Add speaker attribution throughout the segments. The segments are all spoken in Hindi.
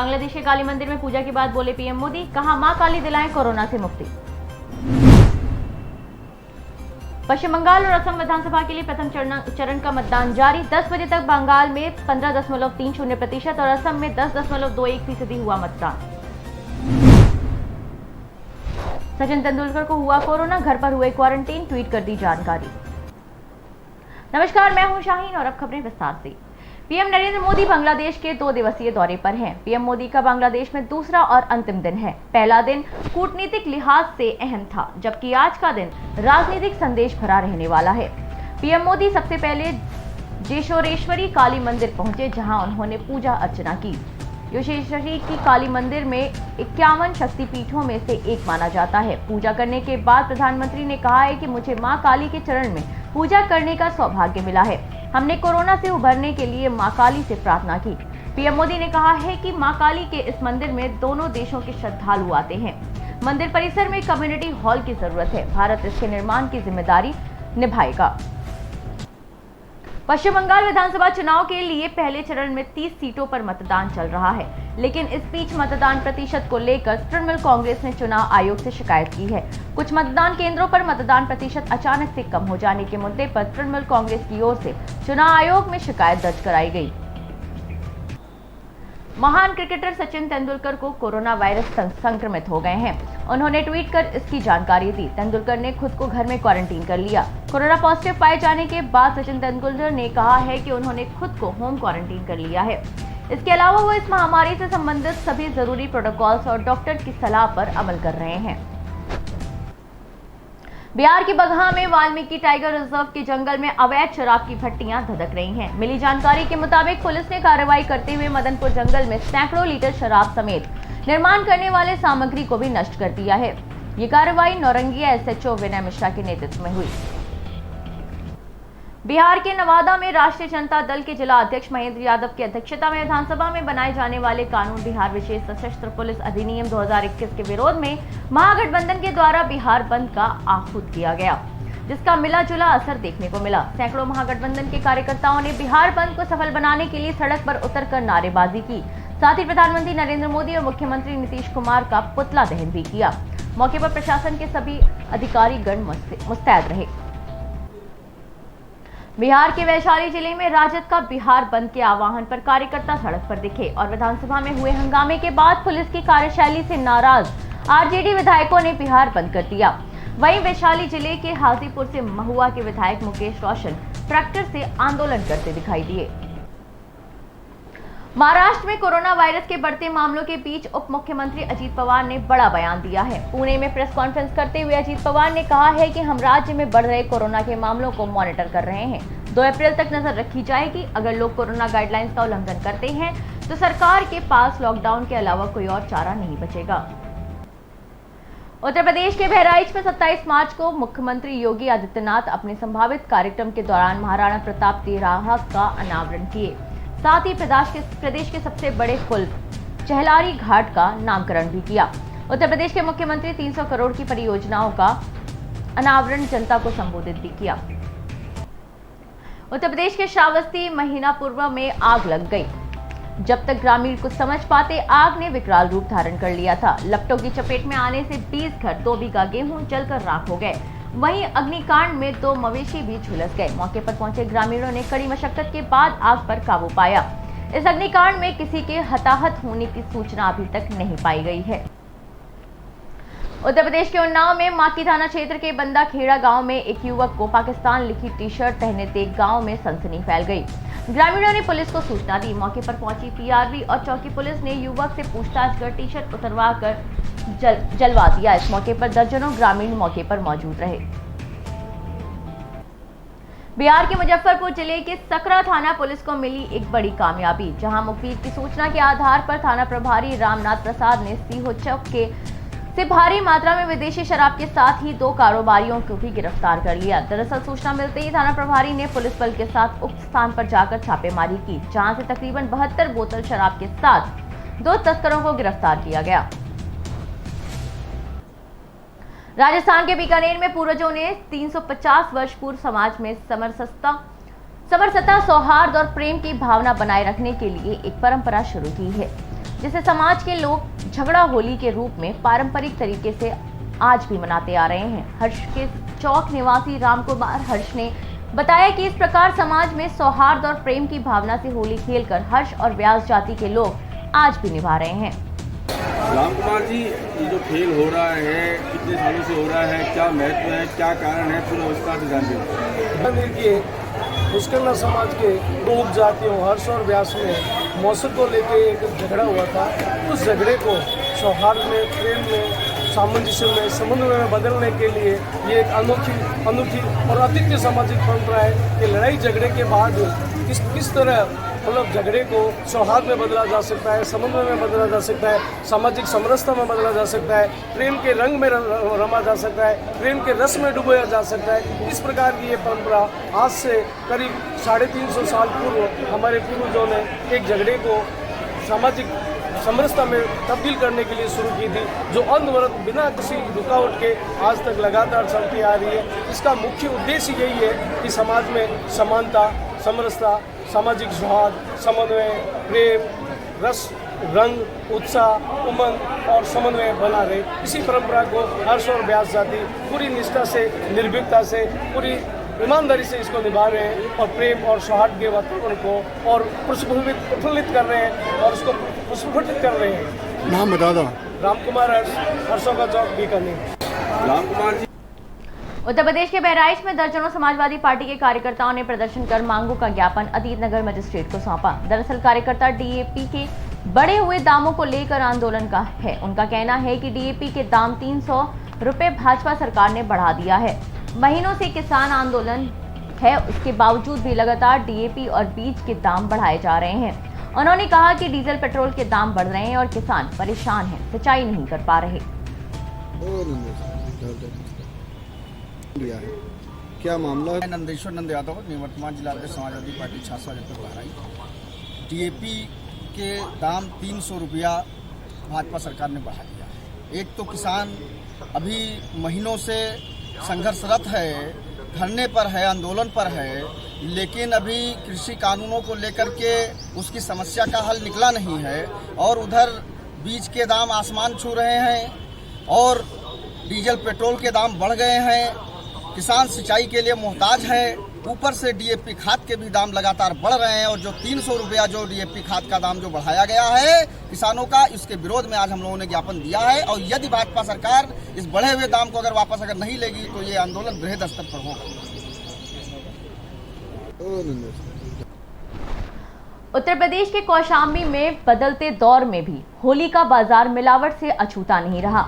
Speaker 1: बांग्लादेश के काली मंदिर में पूजा के बाद बोले पीएम मोदी, कहा मां काली दिलाएं कोरोना से मुक्ति। पश्चिम बंगाल और असम विधानसभा के लिए प्रथम चरण का मतदान जारी। 10 बजे तक बंगाल में 15.30% और असम में 10.21% हुआ मतदान। सचिन तेंदुलकर को हुआ कोरोना, घर पर हुए क्वारंटीन, ट्वीट कर दी जानकारी। नमस्कार, मैं हूं शाहीन और अब खबरें विस्तार से। पीएम नरेंद्र मोदी बांग्लादेश के 2 दिवसीय दौरे पर हैं। पीएम मोदी का बांग्लादेश में दूसरा और अंतिम दिन है। पहला दिन कूटनीतिक लिहाज से अहम था, जबकि आज का दिन राजनीतिक संदेश भरा रहने वाला है। पीएम मोदी सबसे पहले जेशोरेश्वरी काली मंदिर पहुंचे, जहां उन्होंने पूजा अर्चना की। योशेश्वरी की काली मंदिर में 51 शक्तिपीठों में से एक माना जाता है। पूजा करने के बाद प्रधानमंत्री ने कहा है कि मुझे मां काली के चरण में पूजा करने का सौभाग्य मिला है। हमने कोरोना से उभरने के लिए मां काली से प्रार्थना की। पीएम मोदी ने कहा है कि मां काली के इस मंदिर में दोनों देशों के श्रद्धालु आते हैं। मंदिर परिसर में कम्युनिटी हॉल की जरूरत है। भारत इसके निर्माण की जिम्मेदारी निभाएगा। पश्चिम बंगाल विधानसभा चुनाव के लिए पहले चरण में 30 सीटों पर मतदान चल रहा है, लेकिन इस बीच मतदान प्रतिशत को लेकर तृणमूल कांग्रेस ने चुनाव आयोग से शिकायत की है। कुछ मतदान केंद्रों पर मतदान प्रतिशत अचानक से कम हो जाने के मुद्दे पर तृणमूल कांग्रेस की ओर से चुनाव आयोग में शिकायत दर्ज कराई गई। महान क्रिकेटर सचिन तेंदुलकर को कोरोना वायरस संक्रमित हो गए हैं। उन्होंने ट्वीट कर इसकी जानकारी दी। तेंदुलकर ने खुद को घर में क्वारंटीन कर लिया। कोरोना पॉजिटिव पाए जाने के बाद सचिन तेंदुलकर ने कहा है कि उन्होंने खुद को होम क्वारंटीन कर लिया है। इसके अलावा वो इस महामारी से संबंधित सभी जरूरी प्रोटोकॉल्स और डॉक्टर की सलाह पर अमल कर रहे हैं। बिहार के बगहा में वाल्मीकि टाइगर रिजर्व के जंगल में अवैध शराब की भट्टियां धधक रही हैं। मिली जानकारी के मुताबिक पुलिस ने कार्रवाई करते हुए मदनपुर जंगल में सैकड़ों लीटर शराब समेत निर्माण करने वाले सामग्री को भी नष्ट कर दिया है। ये कार्रवाई नौरंगिया एसएचओ विनय मिश्रा के नेतृत्व में हुई। बिहार के नवादा में राष्ट्रीय जनता दल के जिला अध्यक्ष महेंद्र यादव की अध्यक्षता में विधानसभा में बनाए जाने वाले कानून बिहार विशेष सशस्त्र पुलिस अधिनियम 2021 के विरोध में महागठबंधन के द्वारा बिहार बंद का आहूत किया गया, जिसका मिला जुला असर देखने को मिला। सैकड़ों महागठबंधन के कार्यकर्ताओं ने बिहार बंद को सफल बनाने के लिए सड़क पर उतरकर नारेबाजी की। साथ ही प्रधानमंत्री नरेंद्र मोदी और मुख्यमंत्री नीतीश कुमार का पुतला दहन भी किया। मौके पर प्रशासन के सभी अधिकारीगण मुस्तैद रहे। बिहार के वैशाली जिले में राजद का बिहार बंद के आह्वान पर कार्यकर्ता सड़क पर दिखे और विधानसभा में हुए हंगामे के बाद पुलिस की कार्यशैली से नाराज आरजेडी विधायकों ने बिहार बंद कर दिया। वहीं वैशाली जिले के हाजीपुर से महुआ के विधायक मुकेश रोशन ट्रैक्टर से आंदोलन करते दिखाई दिए। महाराष्ट्र में कोरोना वायरस के बढ़ते मामलों के बीच उप मुख्यमंत्री अजीत पवार ने बड़ा बयान दिया है। पुणे में प्रेस कॉन्फ्रेंस करते हुए अजीत पवार ने कहा है कि हम राज्य में बढ़ रहे कोरोना के मामलों को मॉनिटर कर रहे हैं। 2 अप्रैल तक नजर रखी जाएगी। अगर लोग कोरोना गाइडलाइंस का उल्लंघन करते हैं तो सरकार के पास लॉकडाउन के अलावा कोई और चारा नहीं बचेगा। उत्तर प्रदेश के बहराइच में 27 मार्च को मुख्यमंत्री योगी आदित्यनाथ अपने संभावित कार्यक्रम के दौरान महाराणा प्रताप तिराहा का अनावरण किए। साथ ही प्रदेश के सबसे बड़े पुल चहलारी घाट का नामकरण भी किया। उत्तर प्रदेश के मुख्यमंत्री 300 करोड़ की परियोजनाओं का अनावरण जनता को संबोधित भी किया। उत्तर प्रदेश के श्रावस्ती महीनापुर में आग लग गई। जब तक ग्रामीण कुछ समझ पाते, आग ने विकराल रूप धारण कर लिया था। लपटों की चपेट में आने से 20 घर, 2 बीघा गेहूं जलकर राख हो गए। वहीं अग्निकांड में 2 मवेशी भी झुलस गए। मौके पर पहुंचे ग्रामीणों ने कड़ी मशक्कत के बाद आग पर काबू पाया। इस अग्निकांड में किसी के हताहत होने की सूचना अभी तक नहीं पाई गई है। उत्तर प्रदेश के उन्नाव में माकी थाना क्षेत्र के बंदा खेड़ा गांव में एक युवक को पाकिस्तान लिखी टी-शर्ट पहने देख गांव में सनसनी फैल गई। ग्रामीणों ने पुलिस को सूचना दी। मौके पर पहुंची पीआरवी और चौकी पुलिस ने युवक से पूछताछ कर टी-शर्ट उतरवा कर जलवा दिया। इस मौके पर दर्जनों ग्रामीण मौके पर मौजूद रहे। बिहार के मुजफ्फरपुर जिले के सकरा थाना पुलिस को मिली एक बड़ी कामयाबी, जहां मुखबिर की सूचना के आधार पर थाना प्रभारी रामनाथ प्रसाद ने सीहो चौक से भारी मात्रा में विदेशी शराब के साथ ही 2 कारोबारियों को भी गिरफ्तार कर लिया। दरअसल सूचना मिलते ही थाना प्रभारी ने पुलिस बल के साथ उक्त स्थान पर जाकर छापेमारी की, जहां से तकरीबन 72 बोतल शराब के साथ 2 तस्करों को गिरफ्तार किया गया। राजस्थान के बीकानेर में पूर्वजों ने 350 वर्ष पूर्व समाज में समरसता, सौहार्द और प्रेम की भावना बनाए रखने के लिए एक परंपरा शुरू की है। जिसे समाज के लोग झगड़ा होली के रूप में पारंपरिक तरीके से आज भी मनाते आ रहे हैं। हर्ष के चौक निवासी रामकुमार हर्ष ने बताया कि इस प्रकार समाज में सौहार्द और प्रेम की भावना से होली खेलकर हर्ष और व्यास जाति के लोग आज भी निभा रहे हैं।
Speaker 2: रामकुमार जी, ये जो खेल हो रहा है कितने सालों से हो रहा है, क्या महत्व है, क्या कारण है, पूरा विस्तार से जान
Speaker 3: देखिए, मुस्लिम समाज के दो उपजातियों हर्ष और व्यास में मौसम को लेकर एक झगड़ा हुआ था। उस झगड़े को सौहार्द में, प्रेम में, सामंजस्य में, समन्वय में बदलने के लिए ये एक अनूठी और अद्वितीय सामाजिक परंपरा है कि लड़ाई झगड़े के बाद किस तरह मतलब झगड़े को सौहार्द में बदला जा सकता है, समन्वय में बदला जा सकता है, सामाजिक समरसता में बदला जा सकता है, प्रेम के रंग में रमा जा सकता है, प्रेम के रस में डुबोया जा सकता है। इस प्रकार की ये परंपरा आज से करीब 350 साल पूर्व हमारे पूर्वजों ने एक झगड़े को सामाजिक समरसता में तब्दील करने के लिए शुरू की थी, जो अनवरत बिना किसी रुकावट के आज तक लगातार चलती आ रही है। इसका मुख्य उद्देश्य यही है कि समाज में समानता, समरसता, सामाजिक सौहार्द, समन्वय, प्रेम, रस, रंग, उत्साह, उमंग और समन्वय बना रहे। इसी परंपरा को हर्ष और व्यास जाति पूरी निष्ठा से, निर्भीकता से, पूरी ईमानदारी से इसको निभा रहे हैं और प्रेम और सौहार्द के वातावरण को और प्रफुल्लित कर रहे हैं और उसको प्रस्फुटित कर रहे हैं।
Speaker 4: नाम बता दो।
Speaker 3: रामकुमार हर्षों का चौक बीकानेर।
Speaker 2: रामकुमार जी,
Speaker 1: उत्तर प्रदेश के बहराइच में दर्जनों समाजवादी पार्टी के कार्यकर्ताओं ने प्रदर्शन कर मांगों का ज्ञापन अतीत नगर मजिस्ट्रेट को सौंपा। दरअसल कार्यकर्ता डीएपी के बढ़े हुए दामों को लेकर आंदोलन का है। उनका कहना है कि डीएपी के दाम 300 रुपए भाजपा सरकार ने बढ़ा दिया है। महीनों से किसान आंदोलन है, उसके बावजूद भी लगातार डीएपी और बीज के दाम बढ़ाए जा रहे हैं। उन्होंने कहा कि डीजल पेट्रोल के दाम बढ़ रहे हैं और किसान परेशान हैं, सिंचाई नहीं कर पा रहे।
Speaker 4: क्या मामला है?
Speaker 5: नंदेश्वर नंद यादव, निवर्तमान जिला अध्यक्ष समाजवादी पार्टी छाछा जगत बहराइच। डीएपी के दाम 300 रुपया भाजपा सरकार ने बढ़ा दिया है। एक तो किसान अभी महीनों से संघर्षरत है, धरने पर है, आंदोलन पर है, लेकिन अभी कृषि कानूनों को लेकर के उसकी समस्या का हल निकला नहीं है। और उधर बीज के दाम आसमान छू रहे हैं और डीजल पेट्रोल के दाम बढ़ गए हैं। किसान सिंचाई के लिए मोहताज है, ऊपर से डीएपी खाद के भी दाम लगातार बढ़ रहे हैं। और जो 300 रुपया जो डीएपी खाद का दाम जो बढ़ाया गया है किसानों का, इसके विरोध में आज हम लोगों ने ज्ञापन दिया है। और यदि भाजपा सरकार इस बढ़े हुए दाम को अगर वापस नहीं लेगी तो ये आंदोलन बृहद स्तर पर होगा।
Speaker 1: उत्तर प्रदेश के कौशाम्बी में बदलते दौर में भी होली का बाजार मिलावट से अछूता नहीं रहा।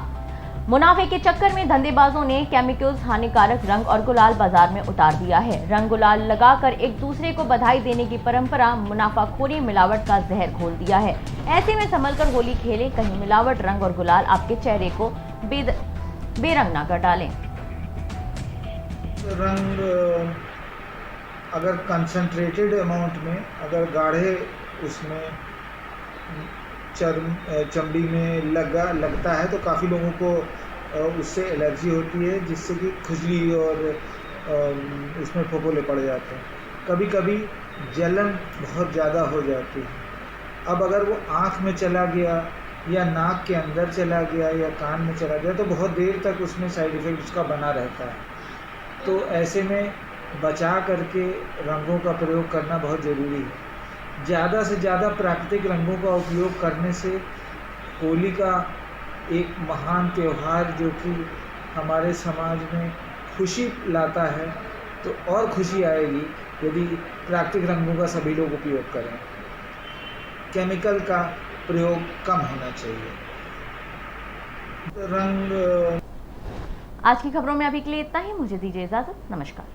Speaker 1: मुनाफे के चक्कर में धंधेबाजों ने केमिकल्स हानिकारक रंग और गुलाल बाजार में उतार दिया है। रंग गुलाल लगाकर एक दूसरे को बधाई देने की परंपरा मुनाफाखोरी मिलावट का जहर घोल दिया है। ऐसे में संभलकर होली खेलें, कहीं मिलावट रंग और गुलाल आपके चेहरे को बेरंग ना कर डालें।
Speaker 6: रंग अगर कंसंट्रेटेड अमाउंट में, अगर गाढ़े उसमें चमड़ी में लगता है तो काफ़ी लोगों को उससे एलर्जी होती है, जिससे कि खुजली और उसमें फफोले पड़ जाते हैं। कभी कभी जलन बहुत ज़्यादा हो जाती है। अब अगर वो आँख में चला गया या नाक के अंदर चला गया या कान में चला गया तो बहुत देर तक उसमें साइड इफ़ेक्ट उसका बना रहता है। तो ऐसे में बचा करके रंगों का प्रयोग करना बहुत ज़रूरी है। ज़्यादा से ज़्यादा प्राकृतिक रंगों का उपयोग करने से होली का एक महान त्यौहार जो कि हमारे समाज में खुशी लाता है, तो और खुशी आएगी यदि प्राकृतिक रंगों का सभी लोग उपयोग करें। केमिकल का प्रयोग कम होना चाहिए। रंग।
Speaker 1: आज की खबरों में अभी के लिए इतना ही। मुझे दीजिए इजाजत। नमस्कार।